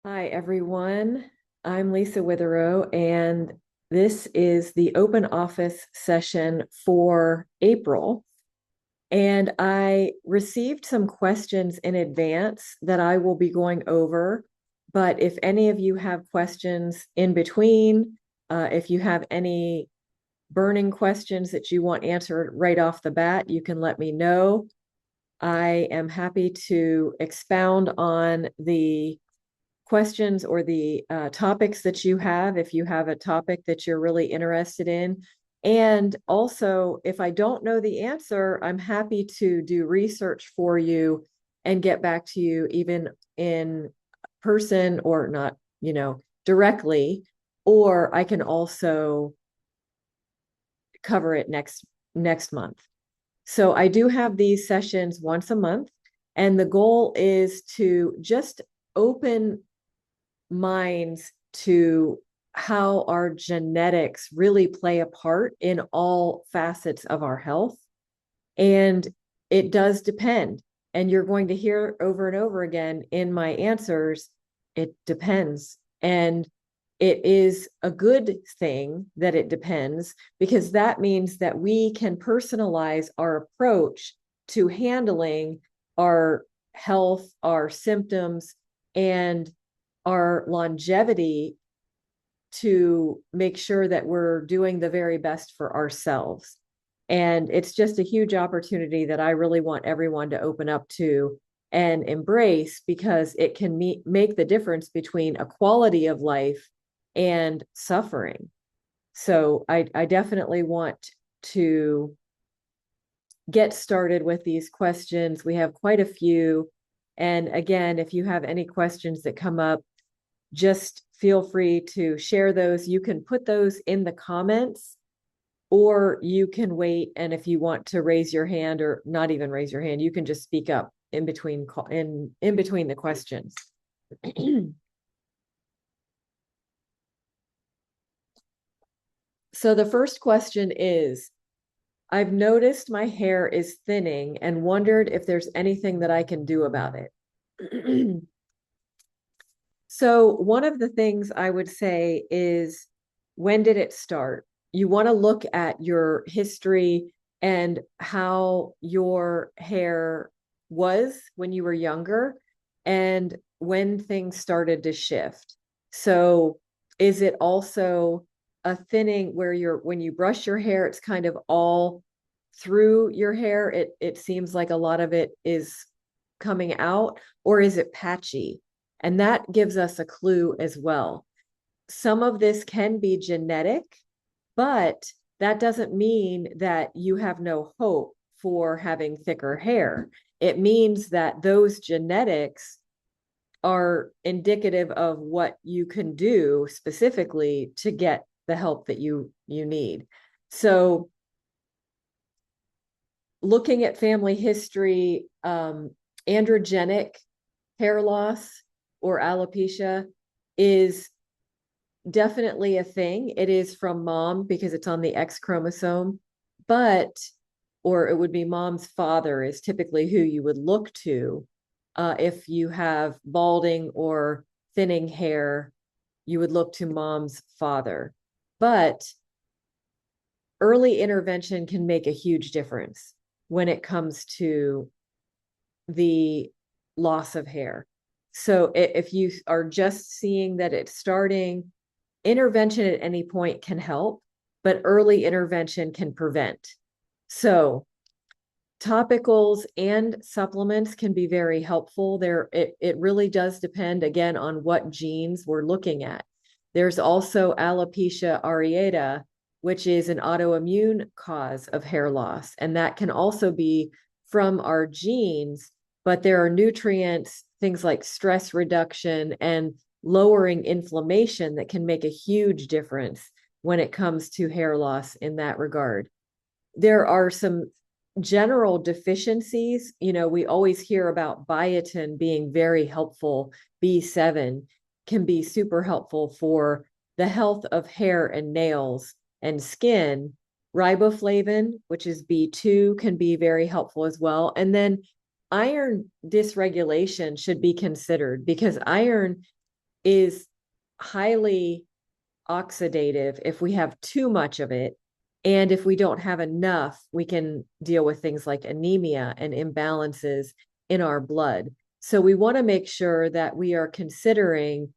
Hi, everyone. I'm Lisa Witherow, and this is the open office session for April. And I received some questions in advance that I will be going over. But if any of you have questions in between, if you have any burning questions that you want answered right off the bat, you can let me know. I am happy to expound on the questions or the topics that you have, if you have a topic that you're really interested in. And also, if I don't know the answer, I'm happy to do research for you and get back to you even in person or not, directly. Or I can also cover it next month. So I do have these sessions once a month, and the goal is to just open minds to how our genetics really play a part in all facets of our health. And it does depend. And you're going to hear over and over again in my answers, it depends. And it is a good thing that it depends, because that means that we can personalize our approach to handling our health, our symptoms, and our longevity to make sure that we're doing the very best for ourselves. And it's just a huge opportunity that I really want everyone to open up to and embrace, because it can make the difference between a quality of life and suffering. So I definitely want to get started with these questions. We have quite a few. And again, if you have any questions that come up, just feel free to share those. You can put those in the comments, or you can wait. And if you want to raise your hand, or not even raise your hand, you can just speak up in between the questions. So the first question is, I've noticed my hair is thinning and wondered if there's anything that I can do about it. So one of the things I would say is, when did it start? You want to look at your history and how your hair was when you were younger and when things started to shift. So is it also a thinning where when you brush your hair, it's kind of all through your hair? It seems like a lot of it is coming out, or is it patchy? And that gives us a clue as well. Some of this can be genetic, but that doesn't mean that you have no hope for having thicker hair. It means that those genetics are indicative of what you can do specifically to get the help that you need. So looking at family history, androgenic hair loss or alopecia is definitely a thing. It is from mom because it's on the X chromosome, or it would be mom's father is typically who you would look to. If you have balding or thinning hair, you would look to mom's father. But early intervention can make a huge difference when it comes to the loss of hair. So if you are just seeing that it's starting, intervention at any point can help, but early intervention can prevent. So topicals and supplements can be very helpful. It really does depend, again, on what genes we're looking at. There's also alopecia areata, which is an autoimmune cause of hair loss, and that can also be from our genes, but there are nutrients, things like stress reduction and lowering inflammation, that can make a huge difference when it comes to hair loss in that regard. There are some general deficiencies. We always hear about biotin being very helpful. B7 can be super helpful for the health of hair and nails and skin. Riboflavin, which is B2, can be very helpful as well. And then iron dysregulation should be considered, because iron is highly oxidative if we have too much of it. And if we don't have enough, we can deal with things like anemia and imbalances in our blood. So we want to make sure that we are considering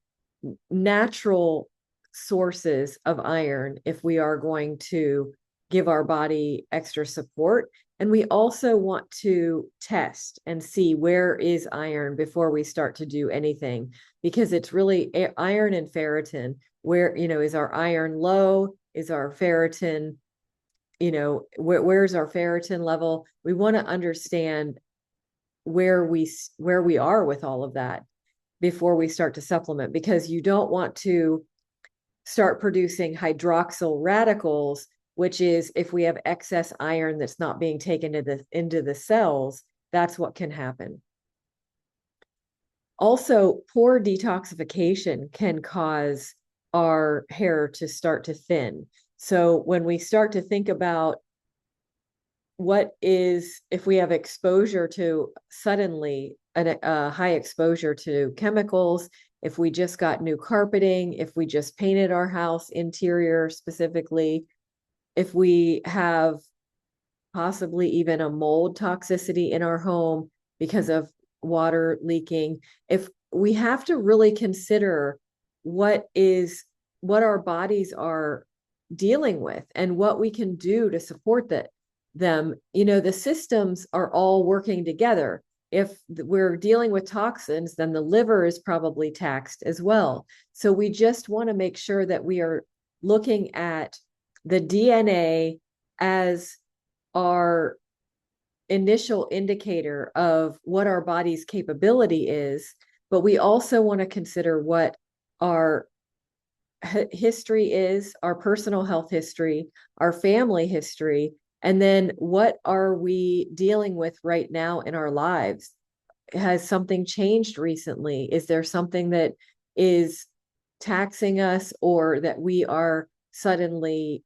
natural sources of iron if we are going to give our body extra support. And we also want to test and see where is iron before we start to do anything, because it's really iron and ferritin. Where, is our iron low? Is our ferritin, where's our ferritin level? We want to understand where we are with all of that before we start to supplement, because you don't want to start producing hydroxyl radicals, which is if we have excess iron that's not being taken into the cells, that's what can happen. Also, poor detoxification can cause our hair to start to thin. So when we start to think about if we have exposure to suddenly a high exposure to chemicals, if we just got new carpeting, if we just painted our house interior specifically, if we have possibly even a mold toxicity in our home because of water leaking, if we have to really consider what our bodies are dealing with and what we can do to support them. The systems are all working together. If we're dealing with toxins, then the liver is probably taxed as well. So we just want to make sure that we are looking at the DNA as our initial indicator of what our body's capability is, but we also want to consider what our history is, our personal health history, our family history, and then what are we dealing with right now in our lives? Has something changed recently? Is there something that is taxing us or that we are suddenly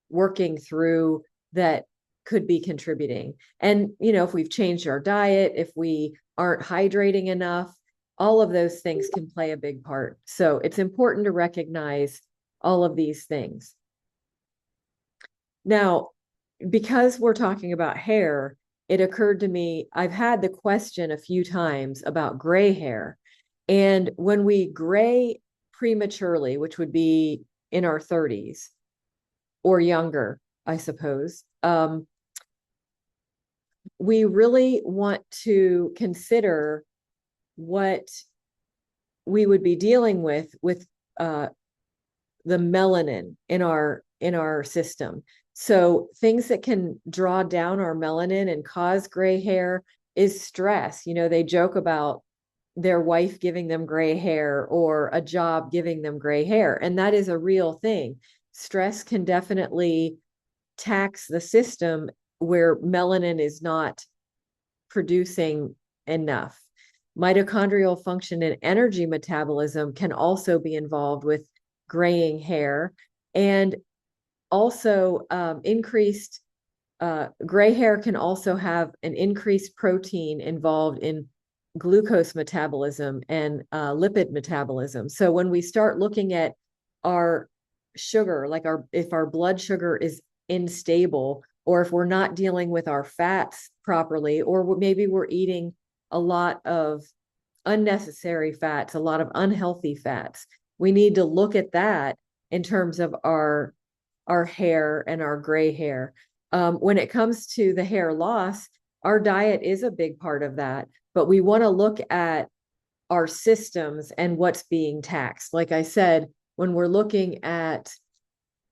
working through that could be contributing? And, if we've changed our diet, if we aren't hydrating enough, all of those things can play a big part. So it's important to recognize all of these things. Now, because we're talking about hair, it occurred to me, I've had the question a few times about gray hair. And when we gray prematurely, which would be in our 30s or younger, I suppose, we really want to consider what we would be dealing with the melanin in our system. So things that can draw down our melanin and cause gray hair is stress. They joke about their wife giving them gray hair or a job giving them gray hair, and that is a real thing. Stress can definitely tax the system where melanin is not producing enough. Mitochondrial function and energy metabolism can also be involved with graying hair, and also increased gray hair can also have an increased protein involved in glucose metabolism and lipid metabolism. So when we start looking at our sugar, like if our blood sugar is unstable, or if we're not dealing with our fats properly, or maybe we're eating a lot of unnecessary fats, a lot of unhealthy fats, we need to look at that in terms of our hair and our gray hair. When it comes to the hair loss, our diet is a big part of that, but we want to look at our systems and what's being taxed. Like I said, when we're looking at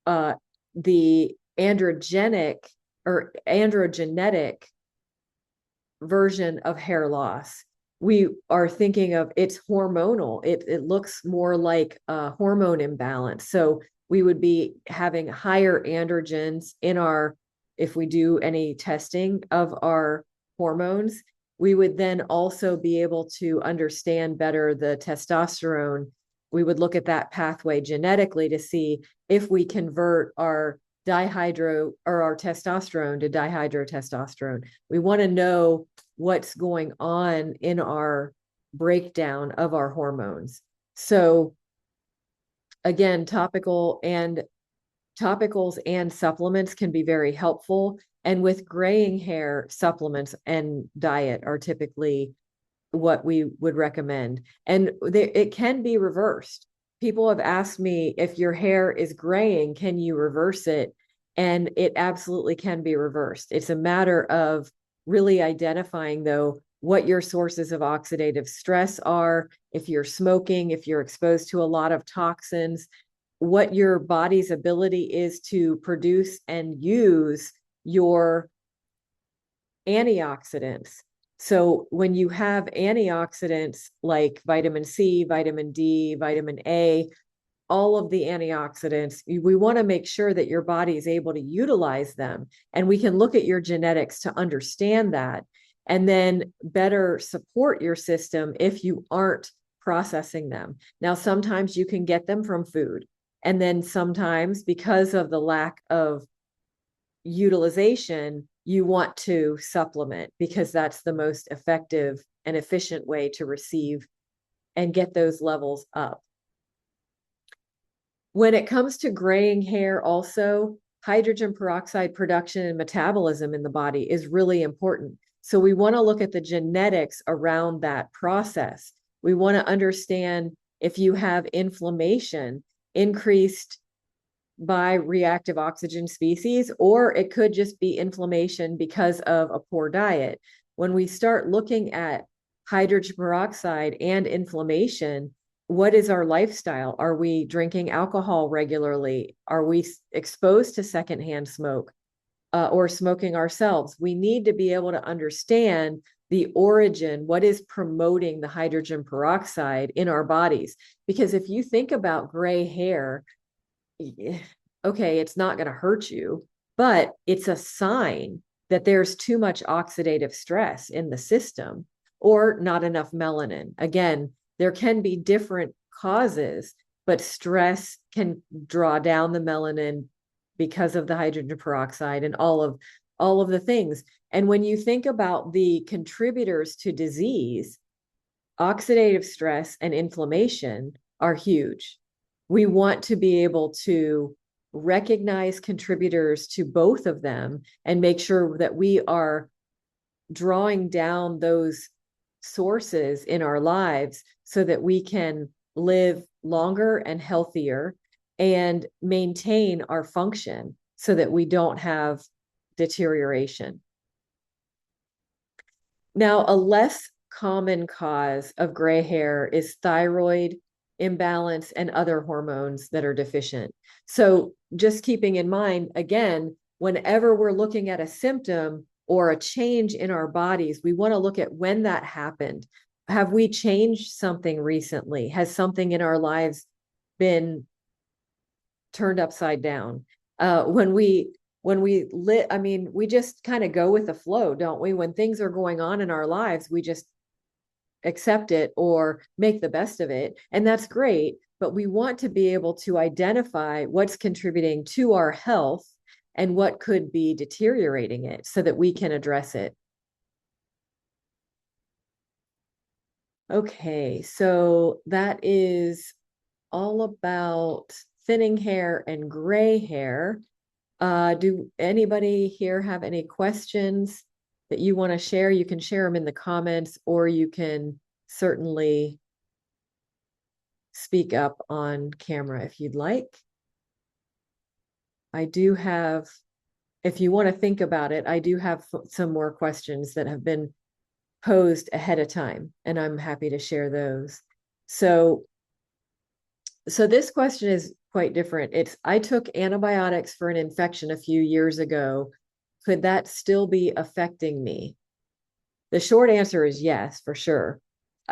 the androgenetic version of hair loss, we are thinking of it's hormonal. It looks more like a hormone imbalance. So we would be having higher androgens if we do any testing of our hormones. We would then also be able to understand better the testosterone. We would look at that pathway genetically to see if we convert our testosterone to dihydrotestosterone. We want to know what's going on in our breakdown of our hormones. So again, topicals and supplements can be very helpful. And with graying hair, supplements and diet are typically what we would recommend. And it can be reversed. People have asked me, if your hair is graying, can you reverse it? And it absolutely can be reversed. It's a matter of really identifying, though, what your sources of oxidative stress are, if you're smoking, if you're exposed to a lot of toxins, what your body's ability is to produce and use your antioxidants. So when you have antioxidants like vitamin C, vitamin D, vitamin A, all of the antioxidants, we want to make sure that your body is able to utilize them. And we can look at your genetics to understand that and then better support your system if you aren't processing them. Now, sometimes you can get them from food. And then sometimes, because of the lack of utilization, you want to supplement because that's the most effective and efficient way to receive and get those levels up. When it comes to graying hair, also, hydrogen peroxide production and metabolism in the body is really important. So we want to look at the genetics around that process. We want to understand if you have inflammation increased by reactive oxygen species, or it could just be inflammation because of a poor diet. When we start looking at hydrogen peroxide and inflammation, what is our lifestyle? Are we drinking alcohol regularly? Are we exposed to secondhand smoke or smoking ourselves? We need to be able to understand the origin, what is promoting the hydrogen peroxide in our bodies. Because if you think about gray hair, okay, it's not going to hurt you, but it's a sign that there's too much oxidative stress in the system or not enough melanin. Again, there can be different causes, but stress can draw down the melanin because of the hydrogen peroxide and all of the things. And when you think about the contributors to disease, oxidative stress and inflammation are huge. We want to be able to recognize contributors to both of them and make sure that we are drawing down those sources in our lives so that we can live longer and healthier and maintain our function so that we don't have deterioration. Now, a less common cause of gray hair is thyroid imbalance and other hormones that are deficient. So just keeping in mind, again, whenever we're looking at a symptom or a change in our bodies, we want to look at when that happened. Have we changed something recently? Has something in our lives been turned upside down? We just kind of go with the flow, don't we? When things are going on in our lives, we just accept it or make the best of it. And that's great. But we want to be able to identify what's contributing to our health and what could be deteriorating it so that we can address it. Okay, so that is all about thinning hair and gray hair. Do anybody here have any questions that you want to share? You can share them in the comments, or you can certainly speak up on camera if you'd like. I do have, if you want to think about it, I do have some more questions that have been posed ahead of time, and I'm happy to share those. So this question is quite different. It's, I took antibiotics for an infection a few years ago. Could that still be affecting me? The short answer is yes, for sure.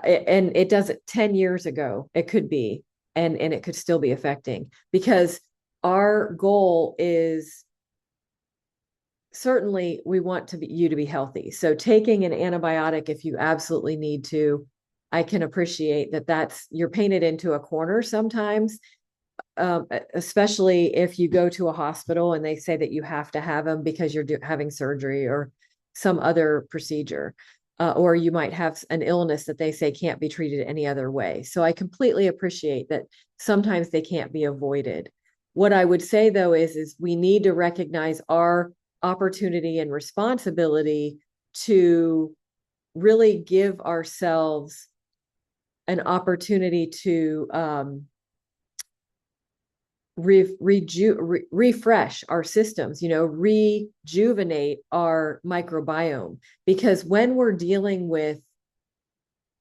And it does it 10 years ago. It could be, and it could still be affecting, because our goal is certainly we want you to be healthy. So taking an antibiotic, if you absolutely need to, I can appreciate that you're painted into a corner sometimes, especially if you go to a hospital and they say that you have to have them because you're having surgery or some other procedure. or you might have an illness that they say can't be treated any other way. So I completely appreciate that sometimes they can't be avoided. What I would say though is we need to recognize our opportunity and responsibility to really give ourselves an opportunity to refresh our systems, rejuvenate our microbiome. Because when we're dealing with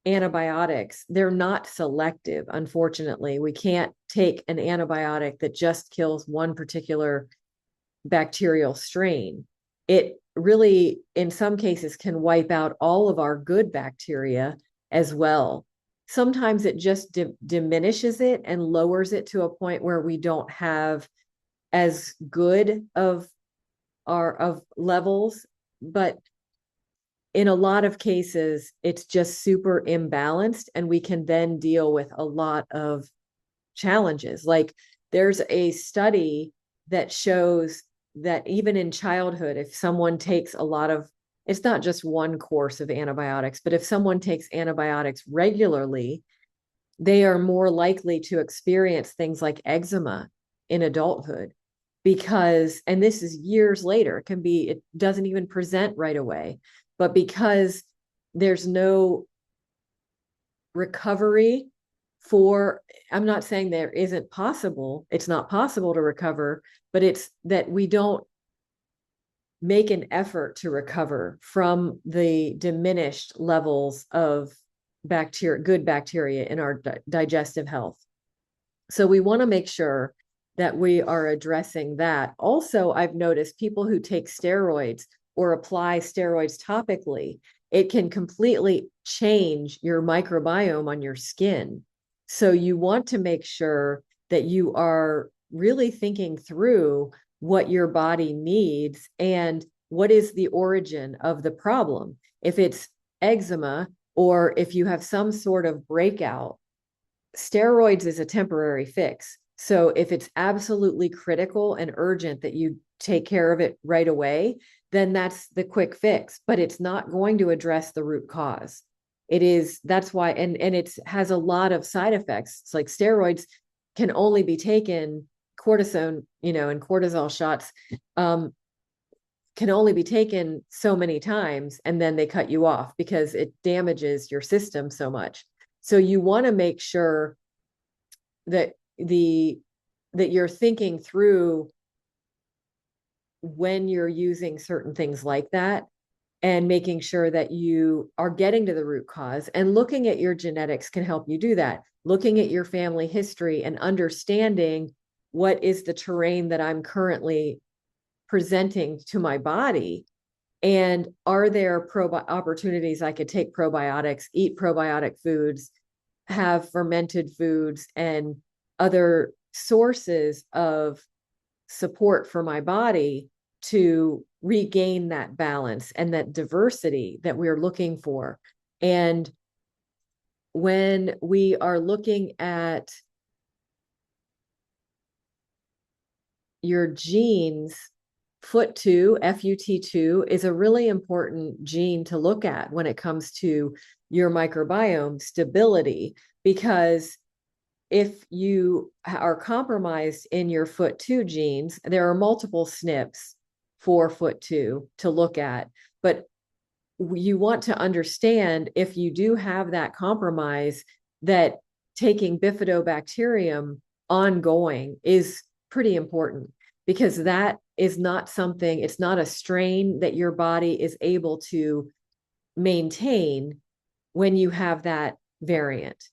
antibiotics, they're not selective, unfortunately. We can't take an antibiotic that just kills one particular bacterial strain. It really, in some cases, can wipe out all of our good bacteria as well. Sometimes it just diminishes it and lowers it to a point where we don't have as good of levels, but in a lot of cases, it's just super imbalanced, and we can then deal with a lot of challenges. Like there's a study that shows that even in childhood, if someone takes a lot of, it's not just one course of antibiotics, but if someone takes antibiotics regularly, they are more likely to experience things like eczema in adulthood. Because, and this is years later, it doesn't even present right away, but because there's no recovery I'm not saying it's not possible to recover, but it's that we don't make an effort to recover from the diminished levels of good bacteria in our digestive health. So we want to make sure that we are addressing that. Also, I've noticed people who take steroids or apply steroids topically, it can completely change your microbiome on your skin. So you want to make sure that you are really thinking through what your body needs and what is the origin of the problem. If it's eczema or if you have some sort of breakout, steroids is a temporary fix. So if it's absolutely critical and urgent that you take care of it right away, then that's the quick fix, but it's not going to address the root cause. That's why, and it has a lot of side effects. It's like steroids can only be taken, cortisone, and cortisol shots can only be taken so many times, and then they cut you off because it damages your system so much. So you want to make sure that you're thinking through when you're using certain things like that, and making sure that you are getting to the root cause. And looking at your genetics can help you do that. Looking at your family history and understanding what is the terrain that I'm currently presenting to my body, and are there opportunities I could take probiotics, eat probiotic foods, have fermented foods, and other sources of support for my body to regain that balance and that diversity that we're looking for. And when we are looking at your genes, FUT2, FUT2 is a really important gene to look at when it comes to your microbiome stability, because if you are compromised in your FUT2 genes, there are multiple SNPs for FUT2 to look at, but you want to understand, if you do have that compromise, that taking bifidobacterium ongoing is pretty important, because that is not something, it's not a strain that your body is able to maintain when you have that variant.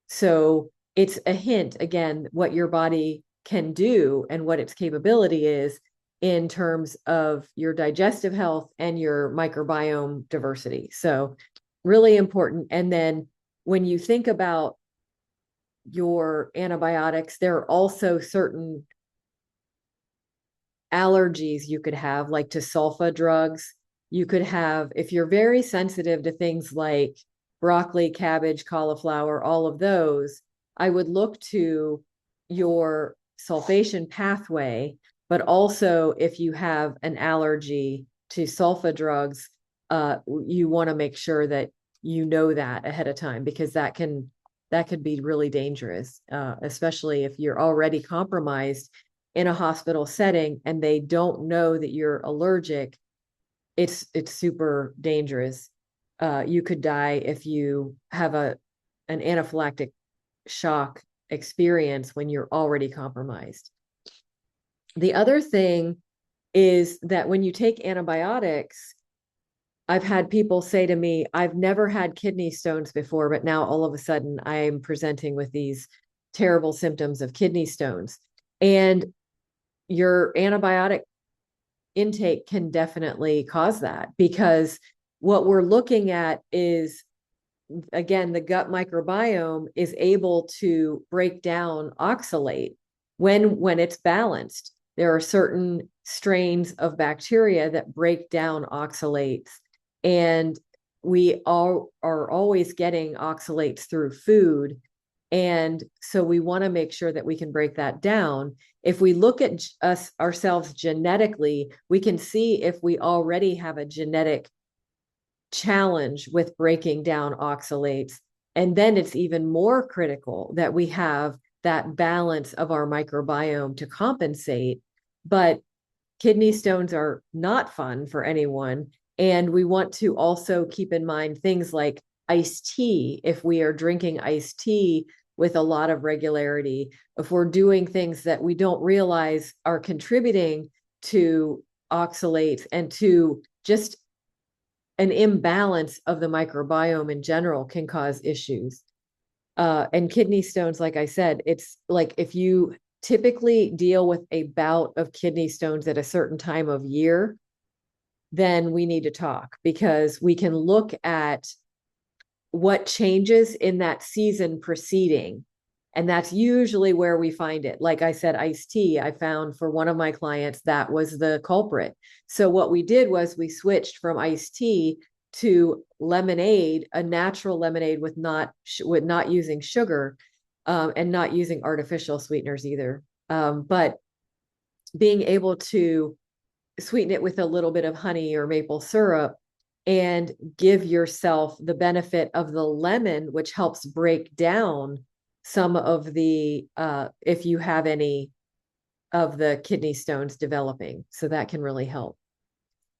So it's a hint, again, what your body can do and what its capability is in terms of your digestive health and your microbiome diversity. So really important. And then when you think about your antibiotics, there are also certain allergies you could have, like to sulfa drugs. You could have, if you're very sensitive to things like broccoli, cabbage, cauliflower, all of those, I would look to your sulfation pathway. But also, if you have an allergy to sulfa drugs, you want to make sure that you know that ahead of time, because that could be really dangerous, especially if you're already compromised in a hospital setting and they don't know that you're allergic. It's super dangerous. You could die if you have an anaphylactic shock experience when you're already compromised. The other thing is that when you take antibiotics, I've had people say to me, I've never had kidney stones before, but now all of a sudden I'm presenting with these terrible symptoms of kidney stones. And your antibiotic intake can definitely cause that, because what we're looking at is, again, the gut microbiome is able to break down oxalate when it's balanced. There are certain strains of bacteria that break down oxalates, and we all are always getting oxalates through food. And so we want to make sure that we can break that down. If we look at ourselves genetically, we can see if we already have a genetic challenge with breaking down oxalates. And then it's even more critical that we have that balance of our microbiome to compensate. But kidney stones are not fun for anyone. And we want to also keep in mind things like iced tea. If we are drinking iced tea with a lot of regularity, if we're doing things that we don't realize are contributing to oxalates and to just an imbalance of the microbiome in general, can cause issues. And kidney stones, like I said, it's like if you typically deal with a bout of kidney stones at a certain time of year, then we need to talk, because we can look at what changes in that season preceding. And that's usually where we find it. Like I said, iced tea, I found for one of my clients that was the culprit. So what we did was we switched from iced tea to lemonade, a natural lemonade with not using sugar, and not using artificial sweeteners either. But being able to sweeten it with a little bit of honey or maple syrup and give yourself the benefit of the lemon, which helps break down some of the, if you have any of the kidney stones developing. So that can really help.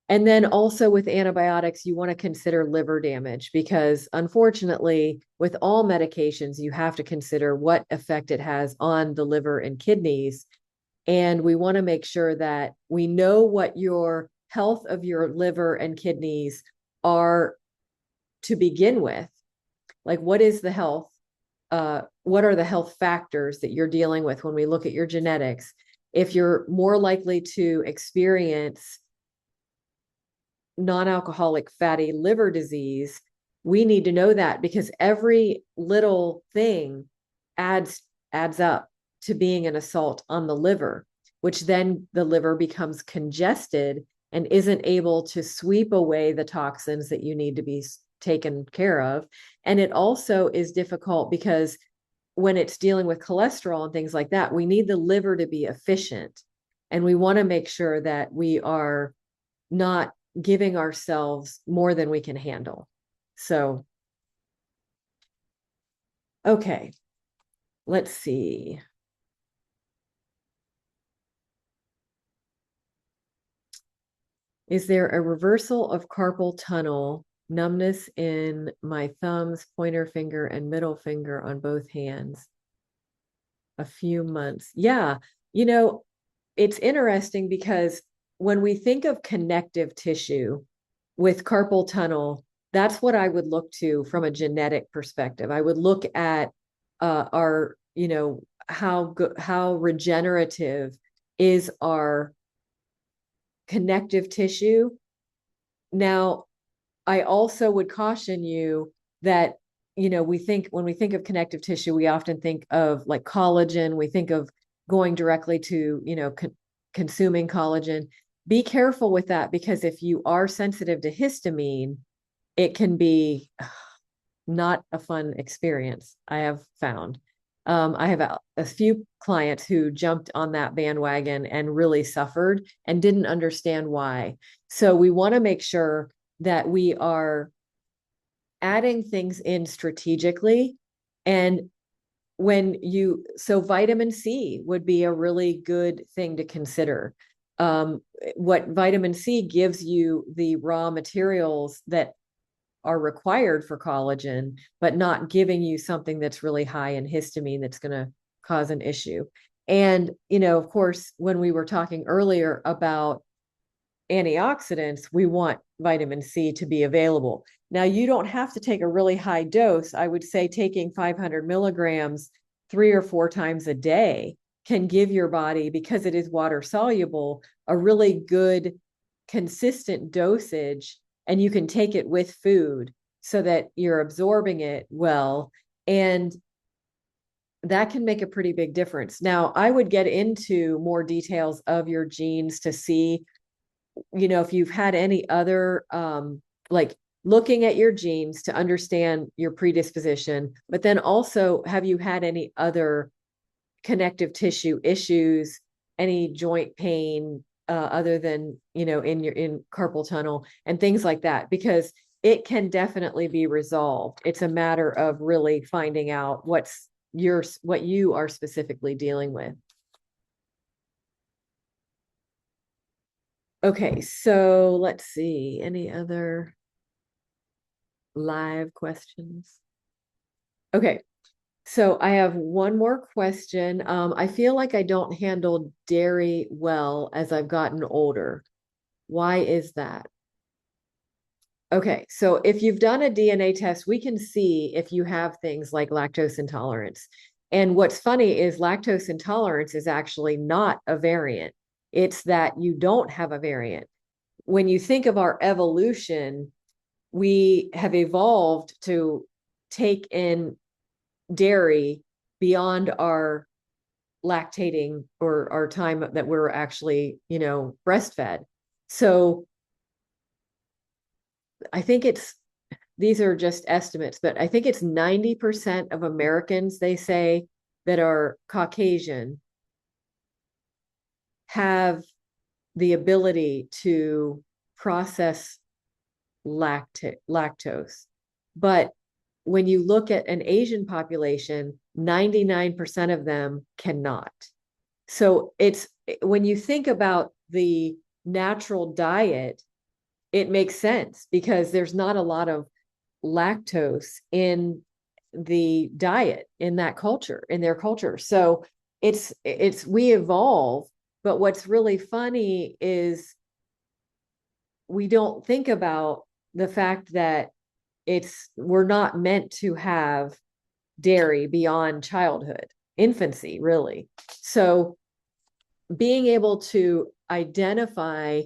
And then also with antibiotics, you want to consider liver damage, because unfortunately, with all medications, you have to consider what effect it has on the liver and kidneys. And we want to make sure that we know what your health of your liver and kidneys are to begin with. Like, what is the health? What are the health factors that you're dealing with when we look at your genetics? If you're more likely to experience non-alcoholic fatty liver disease, we need to know that, because every little thing adds up to being an assault on the liver, which then the liver becomes congested and isn't able to sweep away the toxins that you need to be taken care of. And it also is difficult because when it's dealing with cholesterol and things like that, we need the liver to be efficient. And we want to make sure that we are not giving ourselves more than we can handle. So, okay, let's see. Is there a reversal of carpal tunnel, numbness in my thumbs, pointer finger, and middle finger on both hands? A few months. Yeah, it's interesting, because when we think of connective tissue with carpal tunnel, that's what I would look to from a genetic perspective. I would look at our, how regenerative is our connective tissue. Now, I also would caution you that, when we think of connective tissue, we often think of like collagen. We think of going directly to, consuming collagen. Be careful with that, because if you are sensitive to histamine, it can be not a fun experience, I have found. I have a few clients who jumped on that bandwagon and really suffered and didn't understand why. So we want to make sure that we are adding things in strategically. And so vitamin C would be a really good thing to consider. What vitamin C gives you the raw materials that are required for collagen, but not giving you something that's really high in histamine that's going to cause an issue. And, of course, when we were talking earlier about antioxidants, we want vitamin C to be available. Now, you don't have to take a really high dose. I would say taking 500 milligrams 3 or 4 times a day can give your body, because it is water soluble, a really good, consistent dosage. And you can take it with food so that you're absorbing it well. And that can make a pretty big difference. Now, I would get into more details of your genes to see, if you've had any other, like looking at your genes to understand your predisposition, but then also, have you had any other connective tissue issues, any joint pain, other than, in carpal tunnel and things like that, because it can definitely be resolved. It's a matter of really finding out what you are specifically dealing with. Okay, so let's see. Any other live questions? Okay, so I have one more question. I feel like I don't handle dairy well as I've gotten older. Why is that? Okay, so if you've done a DNA test, we can see if you have things like lactose intolerance. And what's funny is lactose intolerance is actually not a variant. It's that you don't have a variant. When you think of our evolution, we have evolved to take in dairy beyond our lactating or our time that we're actually, breastfed. So I think these are just estimates, but I think it's 90% of Americans, they say, that are Caucasian have the ability to process lactose. But when you look at an Asian population, 99% of them cannot. So when you think about the natural diet, it makes sense because there's not a lot of lactose in the diet in their culture. So we evolve, but what's really funny is we don't think about the fact that we're not meant to have dairy beyond childhood, infancy, really. So being able to identify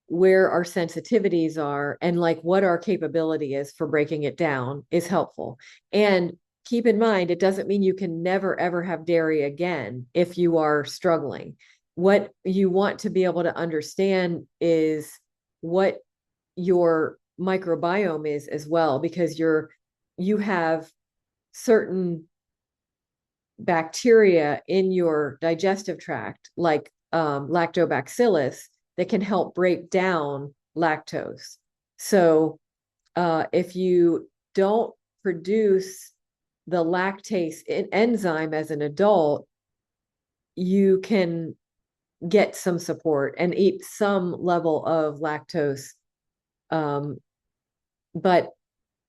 where our sensitivities are and like what our capability is for breaking it down is helpful. And keep in mind, it doesn't mean you can never, ever have dairy again if you are struggling. What you want to be able to understand is what your microbiome is as well, because you have certain bacteria in your digestive tract, like lactobacillus, that can help break down lactose. So if you don't produce the lactase enzyme as an adult, you can get some support and eat some level of lactose. But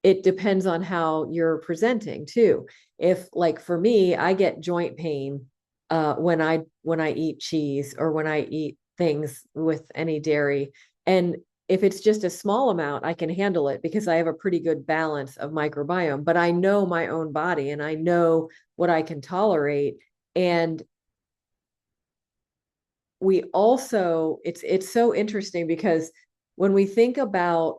it depends on how you're presenting too. If, like, for me, I get joint pain when I eat cheese or when I eat things with any dairy. And if it's just a small amount, I can handle it because I have a pretty good balance of microbiome, but I know my own body and I know what I can tolerate. And we also, it's so interesting because when we think about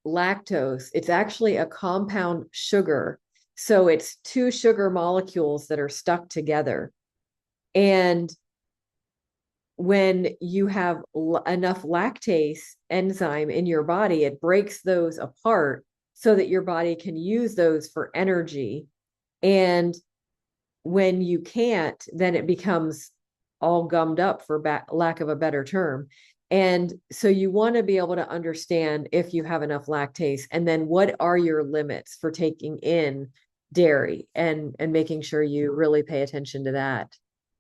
lactose, it's actually a compound sugar. So it's two sugar molecules that are stuck together. And when you have enough lactase enzyme in your body, it breaks those apart so that your body can use those for energy. And when you can't, then it becomes all gummed up, for lack of a better term. And so you want to be able to understand if you have enough lactase, and then what are your limits for taking in dairy, and making sure you really pay attention to that.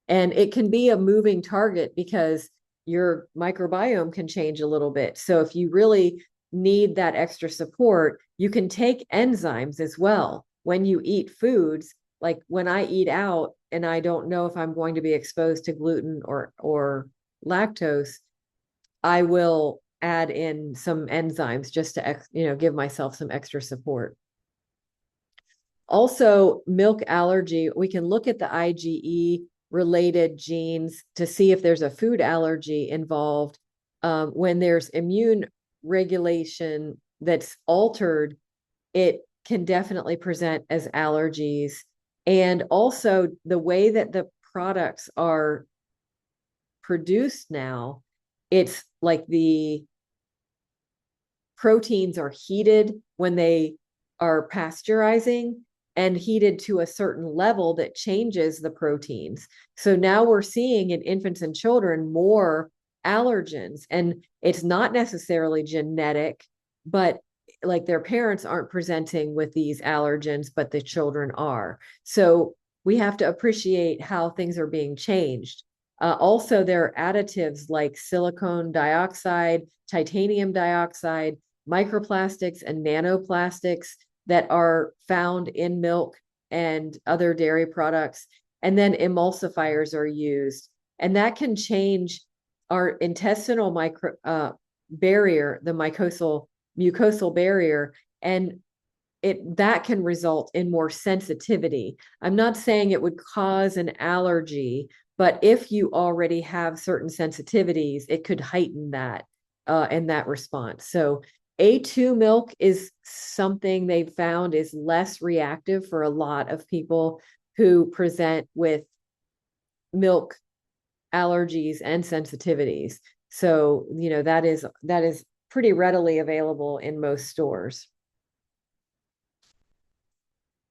And it can be a moving target because your microbiome can change a little bit. So if you really need that extra support, you can take enzymes as well when you eat foods. Like when I eat out and I don't know if I'm going to be exposed to gluten or lactose, I will add in some enzymes just to give myself some extra support. Also, milk allergy, we can look at the IgE related genes to see if there's a food allergy involved. When there's immune regulation that's altered, it can definitely present as allergies. And also, the way that the products are produced now, it's like the proteins are heated when they are pasteurizing, and heated to a certain level that changes the proteins. So now we're seeing in infants and children more allergens, and it's not necessarily genetic, but like their parents aren't presenting with these allergens, but the children are. So we have to appreciate how things are being changed. Also, there are additives like silicone dioxide, titanium dioxide, microplastics, and nanoplastics that are found in milk and other dairy products. And then emulsifiers are used. And that can change our intestinal barrier, the mucosal barrier, and that can result in more sensitivity. I'm not saying it would cause an allergy, but if you already have certain sensitivities, it could heighten that in that response. So A2 milk is something they've found is less reactive for a lot of people who present with milk allergies and sensitivities. So, that is pretty readily available in most stores.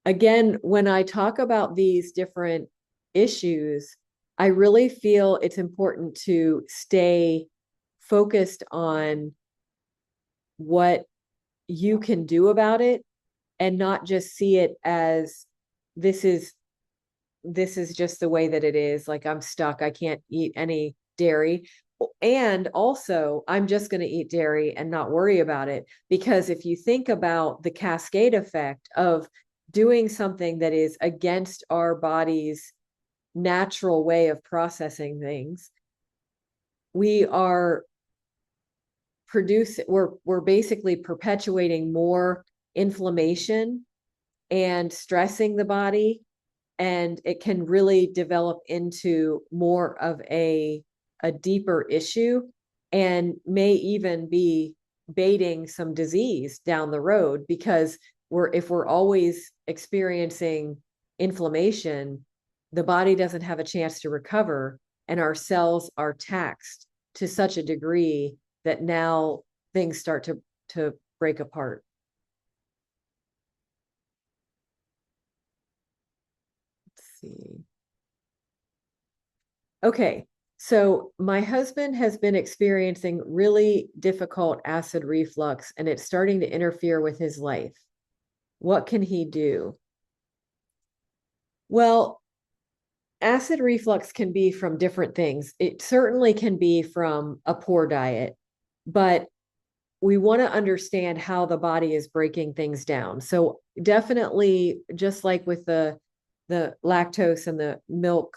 Again, when I talk about these different issues, I really feel it's important to stay focused on what you can do about it, and not just see it as this is just the way that it is. Like, I'm stuck, I can't eat any dairy. And also, I'm just going to eat dairy and not worry about it. Because if you think about the cascade effect of doing something that is against our body's natural way of processing things, we are we're basically perpetuating more inflammation and stressing the body, and it can really develop into more of a deeper issue, and may even be baiting some disease down the road, because if we're always experiencing inflammation, the body doesn't have a chance to recover, and our cells are taxed to such a degree that now things start to break apart. Let's see. Okay, so my husband has been experiencing really difficult acid reflux, and it's starting to interfere with his life. What can he do? Well, acid reflux can be from different things. It certainly can be from a poor diet, but we want to understand how the body is breaking things down. So definitely, just like with the lactose and the milk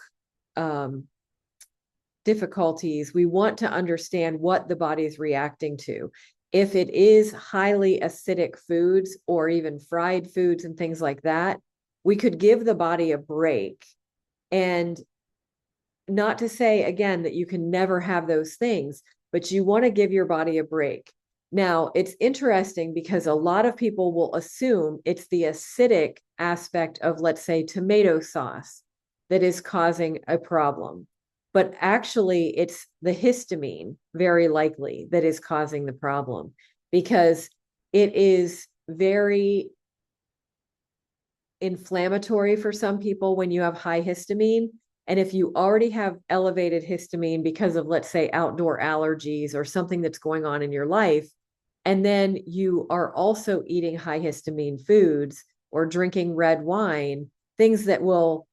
difficulties, we want to understand what the body is reacting to. If it is highly acidic foods, or even fried foods and things like that, we could give the body a break. And not to say, again, that you can never have those things, but you want to give your body a break. Now, it's interesting because a lot of people will assume it's the acidic aspect of, let's say, tomato sauce that is causing a problem. But actually, it's the histamine, very likely, that is causing the problem, because it is very inflammatory for some people when you have high histamine. And if you already have elevated histamine because of, let's say, outdoor allergies or something that's going on in your life, and then you are also eating high histamine foods or drinking red wine, things that will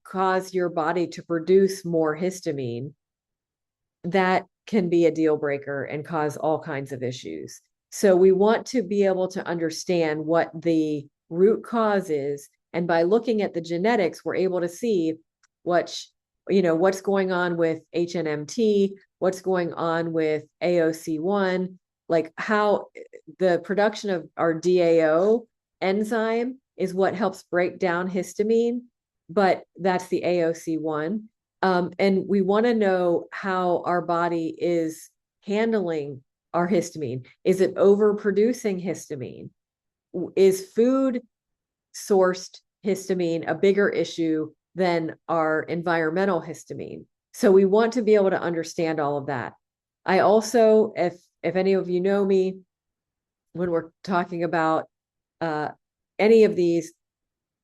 cause your body to produce more histamine, that can be a deal breaker and cause all kinds of issues. So we want to be able to understand what the root cause is. And by looking at the genetics, we're able to see what's going on with HNMT, what's going on with AOC1, like how the production of our DAO enzyme is what helps break down histamine, but that's the AOC1. And we want to know how our body is handling our histamine. Is it overproducing histamine? Is food sourced histamine a bigger issue than our environmental histamine? So we want to be able to understand all of that. I also, if any of you know me, when we're talking about any of these,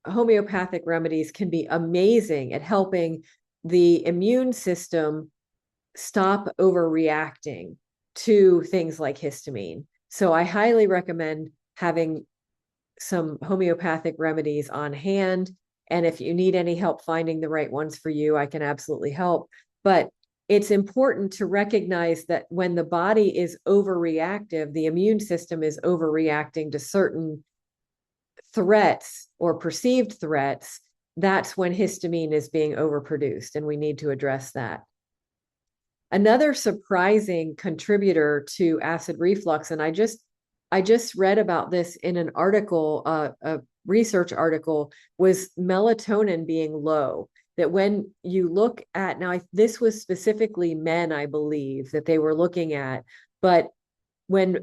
homeopathic remedies can be amazing at helping the immune system stop overreacting to things like histamine. So I highly recommend having some homeopathic remedies on hand. And if you need any help finding the right ones for you, I can absolutely help. But it's important to recognize that when the body is overreactive, the immune system is overreacting to certain threats or perceived threats, that's when histamine is being overproduced, and we need to address that. Another surprising contributor to acid reflux, and I just read about this in an article, a research article, was melatonin being low. That when you look at, now this was specifically men, I believe, that they were looking at, but when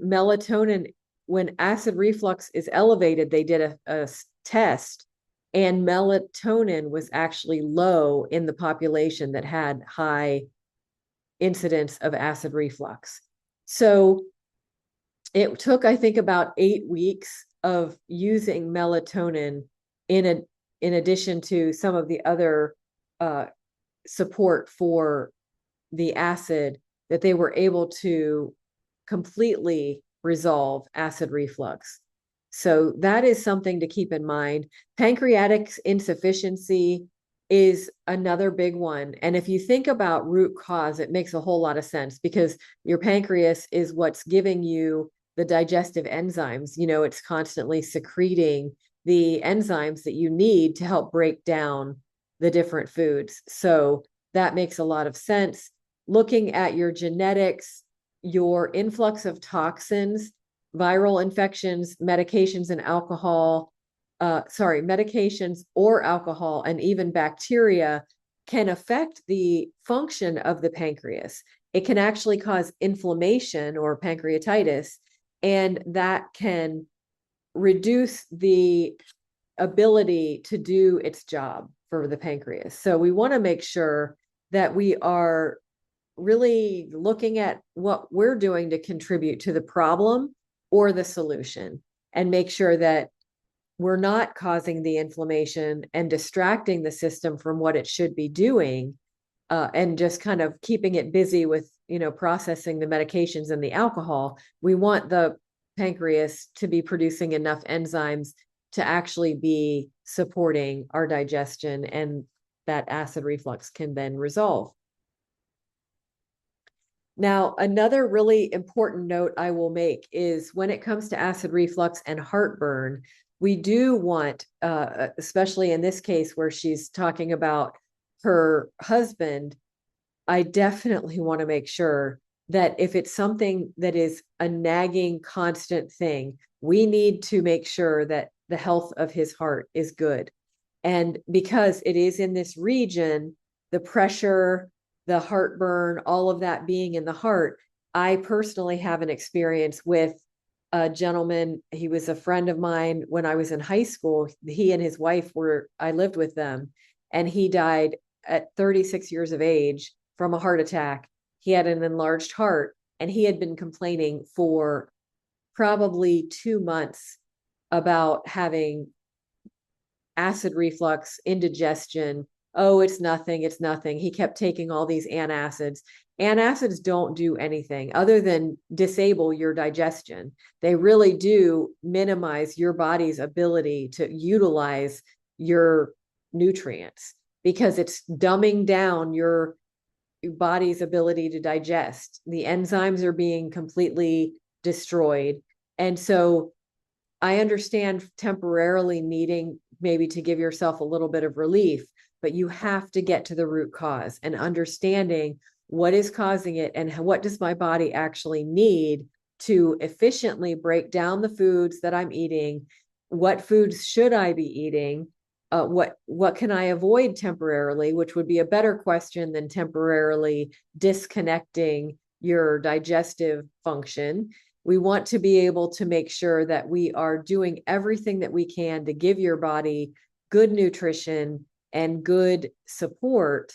acid reflux is elevated, they did a test, and melatonin was actually low in the population that had high incidence of acid reflux. So it took, I think, about 8 weeks of using melatonin in addition to some of the other support for the acid, that they were able to completely resolve acid reflux. So that is something to keep in mind. Pancreatic insufficiency is another big one. And if you think about root cause, it makes a whole lot of sense, because your pancreas is what's giving you the digestive enzymes. It's constantly secreting the enzymes that you need to help break down the different foods. So that makes a lot of sense. Looking at your genetics, your influx of toxins, viral infections, medications and alcohol, medications or alcohol, and even bacteria can affect the function of the pancreas. It can actually cause inflammation or pancreatitis, and that can reduce the ability to do its job for the pancreas. So we want to make sure that we are really looking at what we're doing to contribute to the problem or the solution, and make sure that we're not causing the inflammation and distracting the system from what it should be doing, and just kind of keeping it busy with, processing the medications and the alcohol. We want the pancreas to be producing enough enzymes to actually be supporting our digestion, and that acid reflux can then resolve. Now, another really important note I will make is when it comes to acid reflux and heartburn, we do want, especially in this case where she's talking about her husband, I definitely want to make sure that if it's something that is a nagging, constant thing, we need to make sure that the health of his heart is good. And because it is in this region, the pressure, the heartburn, all of that being in the heart, I personally have an experience with a gentleman. He was a friend of mine when I was in high school. He and his wife I lived with them, and he died at 36 years of age from a heart attack. He had an enlarged heart, and he had been complaining for probably 2 months about having acid reflux, indigestion, Oh, it's nothing. It's nothing. He kept taking all these antacids. Antacids don't do anything other than disable your digestion. They really do minimize your body's ability to utilize your nutrients because it's dumbing down your body's ability to digest. The enzymes are being completely destroyed. And so I understand temporarily needing maybe to give yourself a little bit of relief, but you have to get to the root cause and understanding what is causing it and what does my body actually need to efficiently break down the foods that I'm eating. What foods should I be eating? What can I avoid temporarily, which would be a better question than temporarily disconnecting your digestive function. We want to be able to make sure that we are doing everything that we can to give your body good nutrition and good support,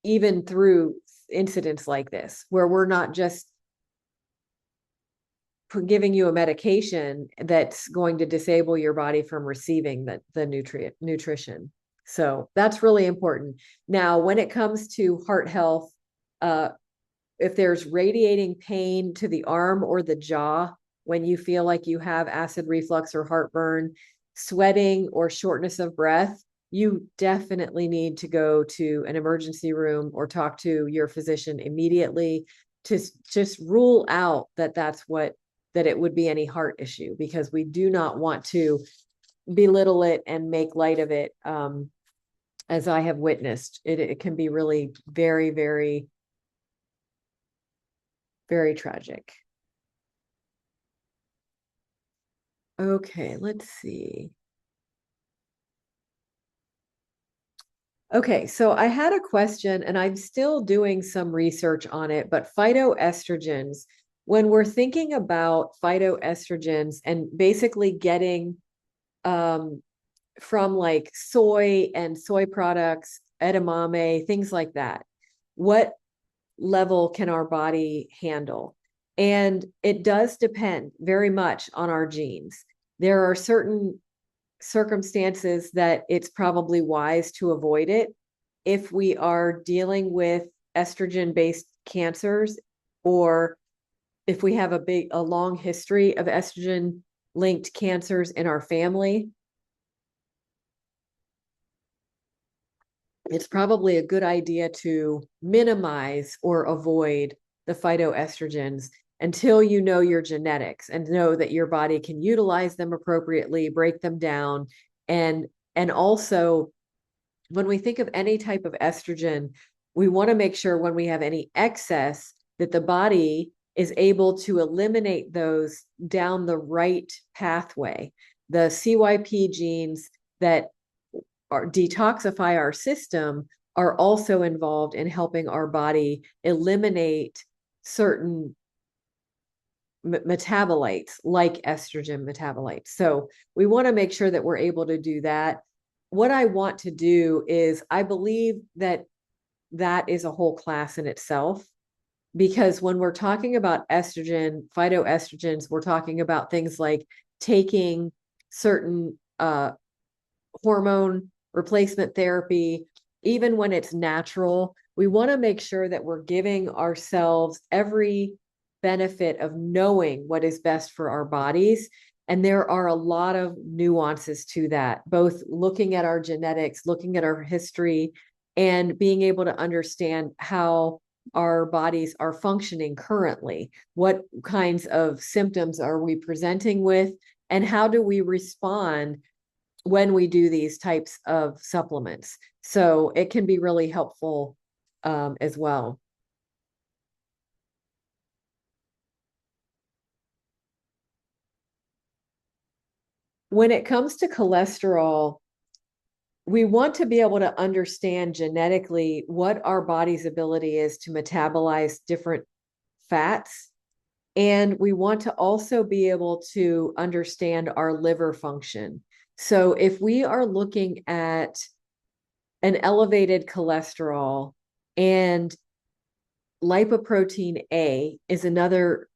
even through incidents like this, where we're not just giving you a medication that's going to disable your body from receiving the nutrition. So that's really important. Now, when it comes to heart health, if there's radiating pain to the arm or the jaw, when you feel like you have acid reflux or heartburn, sweating or shortness of breath, you definitely need to go to an emergency room or talk to your physician immediately to just rule out that it would be any heart issue, because we do not want to belittle it and make light of it. As I have witnessed, it can be really very, very, very tragic. Okay, let's see. Okay, so I had a question and I'm still doing some research on it, but phytoestrogens, when we're thinking about phytoestrogens and basically getting from like soy and soy products, edamame, things like that, what level can our body handle? And it does depend very much on our genes. There are certain circumstances that it's probably wise to avoid it. If we are dealing with estrogen based cancers, or if we have a long history of estrogen linked cancers in our family, it's probably a good idea to minimize or avoid the phytoestrogens until you know your genetics and know that your body can utilize them appropriately, break them down. And also, when we think of any type of estrogen, we want to make sure when we have any excess that the body is able to eliminate those down the right pathway. The CYP genes that detoxify our system are also involved in helping our body eliminate certain metabolites like estrogen metabolites. So we want to make sure that we're able to do that. What I want to do is, I believe that that is a whole class in itself, because when we're talking about estrogen, phytoestrogens, we're talking about things like taking certain hormone replacement therapy, even when it's natural. We want to make sure that we're giving ourselves every benefit of knowing what is best for our bodies. And there are a lot of nuances to that, both looking at our genetics, looking at our history, and being able to understand how our bodies are functioning currently. What kinds of symptoms are we presenting with? And how do we respond when we do these types of supplements? So it can be really helpful as well. When it comes to cholesterol, we want to be able to understand genetically what our body's ability is to metabolize different fats. And we want to also be able to understand our liver function. So if we are looking at an elevated cholesterol, and lipoprotein A is another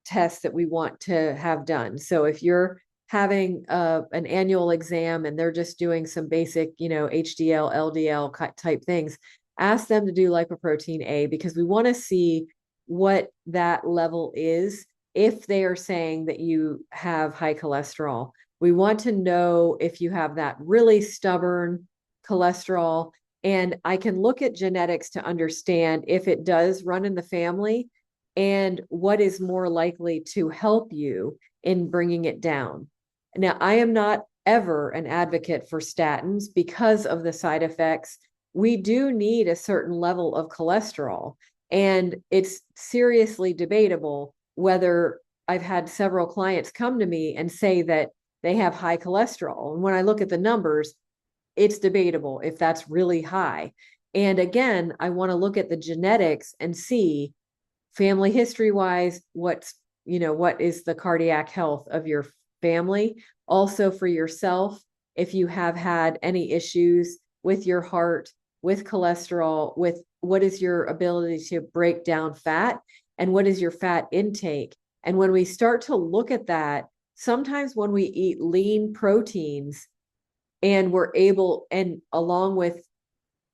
test that we want to have done. So if you're having an annual exam and they're just doing some basic, HDL, LDL type things, ask them to do lipoprotein A, because we want to see what that level is if they are saying that you have high cholesterol. We want to know if you have that really stubborn cholesterol. And I can look at genetics to understand if it does run in the family and what is more likely to help you in bringing it down. Now, I am not ever an advocate for statins because of the side effects. We do need a certain level of cholesterol, and it's seriously debatable whether I've had several clients come to me and say that they have high cholesterol. And when I look at the numbers, it's debatable if that's really high. And again, I want to look at the genetics and see family history wise, what is the cardiac health of your family. Also for yourself, if you have had any issues with your heart, with cholesterol, with what is your ability to break down fat and what is your fat intake. And when we start to look at that, sometimes when we eat lean proteins and we're able, and along with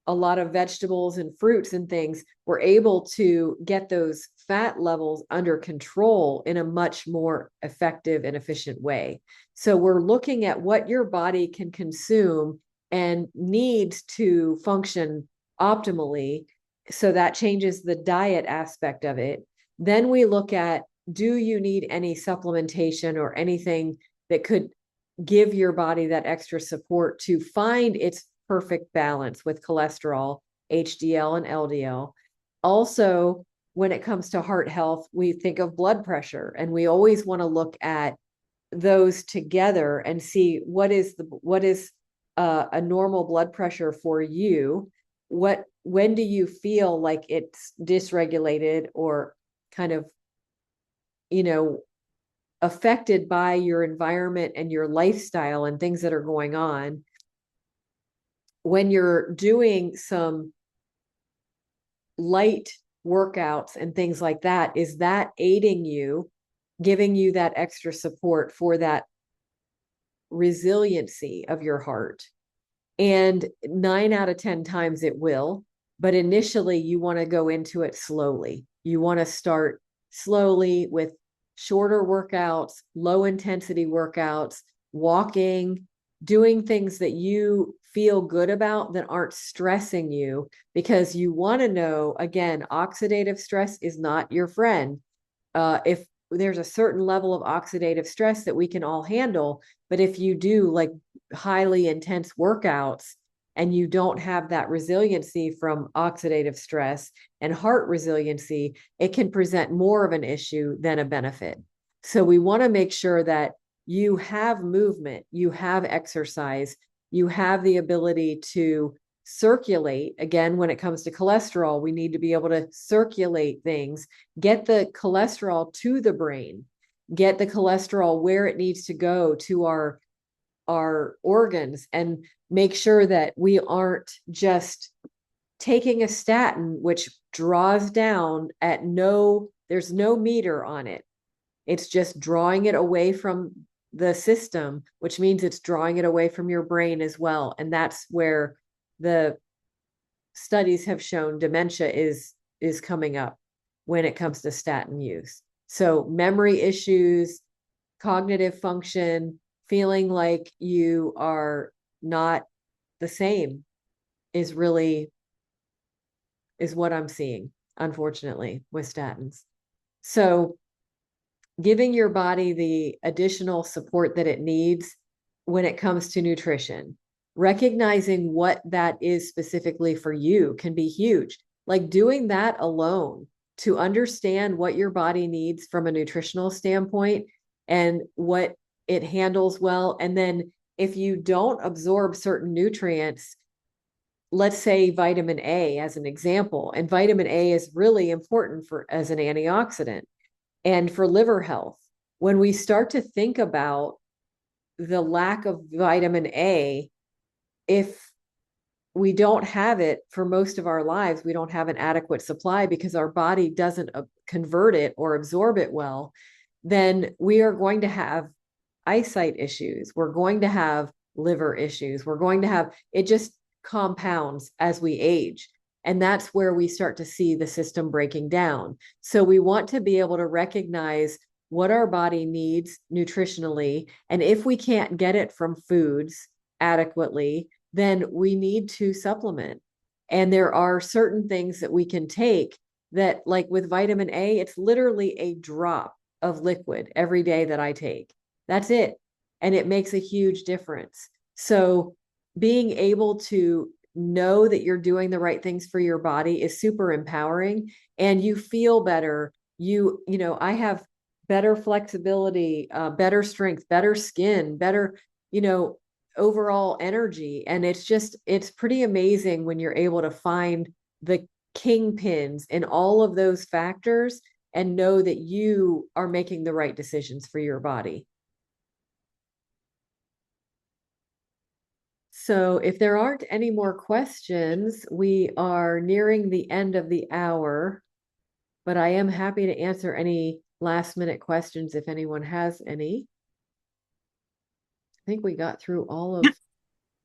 a lot of vegetables and fruits and things, we're able to get those fat levels under control in a much more effective and efficient way. So we're looking at what your body can consume and needs to function optimally. So that changes the diet aspect of it. Then we look at, do you need any supplementation or anything that could give your body that extra support to find its perfect balance with cholesterol, HDL, and LDL. Also, when it comes to heart health, we think of blood pressure, and we always want to look at those together and see what is a normal blood pressure for you. When do you feel like it's dysregulated or kind of, affected by your environment and your lifestyle and things that are going on? When you're doing some light workouts and things like that, is that aiding you, giving you that extra support for that resiliency of your heart? And 9 out of 10 times it will, but initially you want to go into it slowly. You want to start slowly with shorter workouts, low intensity workouts, walking, doing things that you feel good about that aren't stressing you, because you want to know, again, oxidative stress is not your friend. If there's a certain level of oxidative stress that we can all handle, but if you do like highly intense workouts and you don't have that resiliency from oxidative stress and heart resiliency, it can present more of an issue than a benefit. So we want to make sure that you have movement, you have exercise, you have the ability to circulate. Again, when it comes to cholesterol, we need to be able to circulate things, get the cholesterol to the brain, get the cholesterol where it needs to go to our organs, and make sure that we aren't just taking a statin, which draws down at there's no meter on it. It's just drawing it away from the system, which means it's drawing it away from your brain as well. And that's where the studies have shown dementia is coming up when it comes to statin use. So memory issues, cognitive function, feeling like you are not the same is what I'm seeing, unfortunately, with statins. So giving your body the additional support that it needs when it comes to nutrition, recognizing what that is specifically for you can be huge. Like doing that alone to understand what your body needs from a nutritional standpoint and what it handles well. And then if you don't absorb certain nutrients, let's say vitamin A as an example, and vitamin A is really important as an antioxidant and for liver health. When we start to think about the lack of vitamin A, if we don't have it for most of our lives, we don't have an adequate supply because our body doesn't convert it or absorb it well, then we are going to have eyesight issues. We're going to have liver issues. We're going to have, it just compounds as we age. And that's where we start to see the system breaking down. So we want to be able to recognize what our body needs nutritionally. And if we can't get it from foods adequately, then we need to supplement. And there are certain things that we can take that, like with vitamin A, it's literally a drop of liquid every day that I take. That's it. And it makes a huge difference. So being able to know that you're doing the right things for your body is super empowering, and you feel better. I have better flexibility, better strength, better skin, better, overall energy. And it's pretty amazing when you're able to find the kingpins in all of those factors and know that you are making the right decisions for your body. So if there aren't any more questions, we are nearing the end of the hour, but I am happy to answer any last minute questions if anyone has any. I think we got through all of.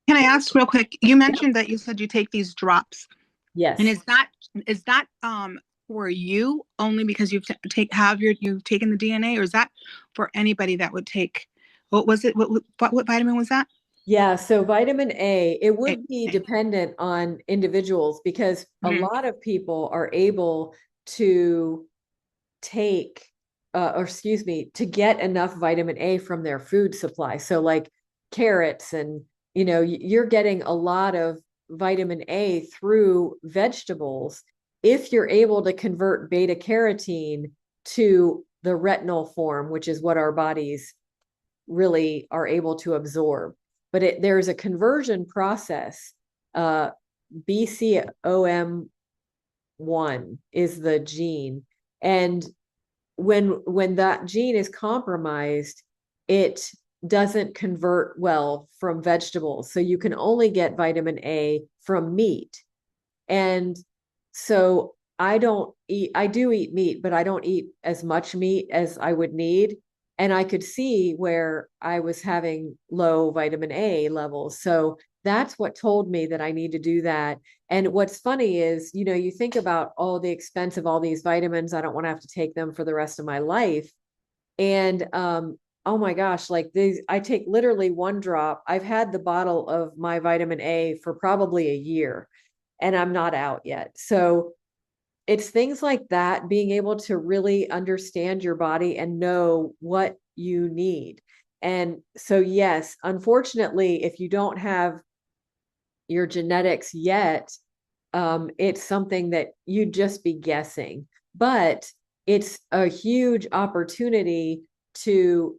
Can I ask real quick? You mentioned that you said you take these drops, and Yes. is that for you only because you've taken the DNA, or is that for anybody that would take? What was it? What vitamin was that? Yeah, so vitamin A, it A. would be dependent on individuals because a Mhm. lot of people are able to take, or excuse me, to get enough vitamin A from their food supply. So, like carrots, and you're getting a lot of vitamin A through vegetables if you're able to convert beta carotene to the retinol form, which is what our bodies really are able to absorb. But there's a conversion process. BCOM1 is the gene. And when that gene is compromised, it doesn't convert well from vegetables. So you can only get vitamin A from meat. And so I do eat meat, but I don't eat as much meat as I would need. And I could see where I was having low vitamin A levels. So that's what told me that I need to do that. And what's funny is, you think about all the expense of all these vitamins. I don't want to have to take them for the rest of my life. And oh my gosh, like I take literally one drop. I've had the bottle of my vitamin A for probably a year, and I'm not out yet. So it's things like that, being able to really understand your body and know what you need. And so, yes, unfortunately, if you don't have your genetics yet, it's something that you'd just be guessing. But it's a huge opportunity to,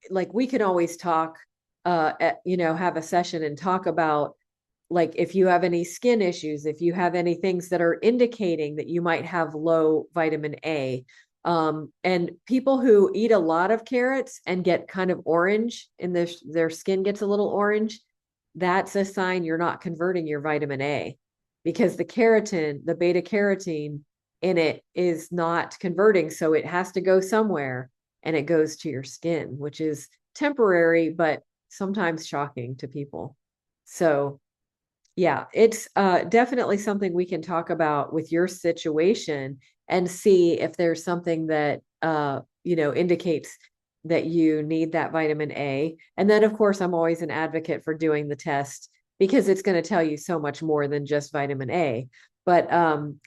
like, we can always talk, have a session and talk about, like, if you have any skin issues, if you have any things that are indicating that you might have low vitamin A. And people who eat a lot of carrots and get kind of orange and their skin gets a little orange, that's a sign you're not converting your vitamin A, because the beta carotene in it is not converting. So it has to go somewhere, and it goes to your skin, which is temporary, but sometimes shocking to people. So yeah, it's definitely something we can talk about with your situation and see if there's something that indicates that you need that vitamin A. And then of course, I'm always an advocate for doing the test because it's going to tell you so much more than just vitamin A. But and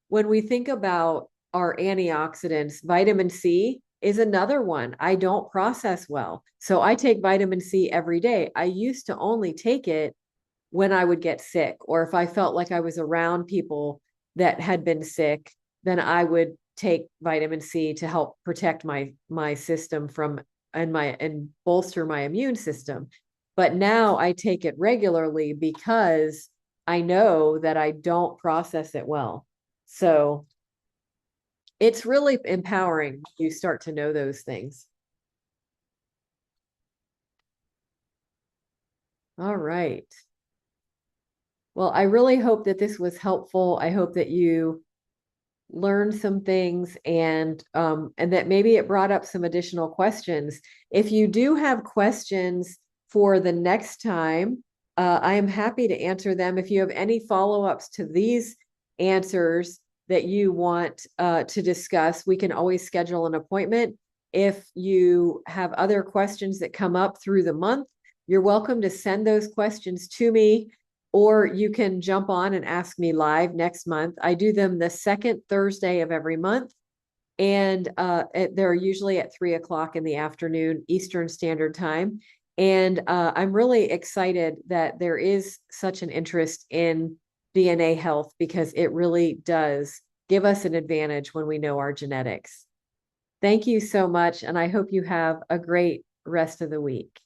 when we think about our antioxidants, vitamin C is another one I don't process well. So I take vitamin C every day. I used to only take it when I would get sick, or if I felt like I was around people that had been sick, then I would take vitamin C to help protect my system from and bolster my immune system. But now I take it regularly because I know that I don't process it well. So it's really empowering. You start to know those things. All right. Well, I really hope that this was helpful. I hope that you learn some things, and that maybe it brought up some additional questions. If you do have questions for the next time, I am happy to answer them. If you have any follow-ups to these answers that you want to discuss, we can always schedule an appointment. If you have other questions that come up through the month, you're welcome to send those questions to me, or you can jump on and ask me live next month. I do them the second Thursday of every month, and they're usually at 3 o'clock in the afternoon, Eastern Standard Time. And I'm really excited that there is such an interest in DNA health, because it really does give us an advantage when we know our genetics. Thank you so much, and I hope you have a great rest of the week.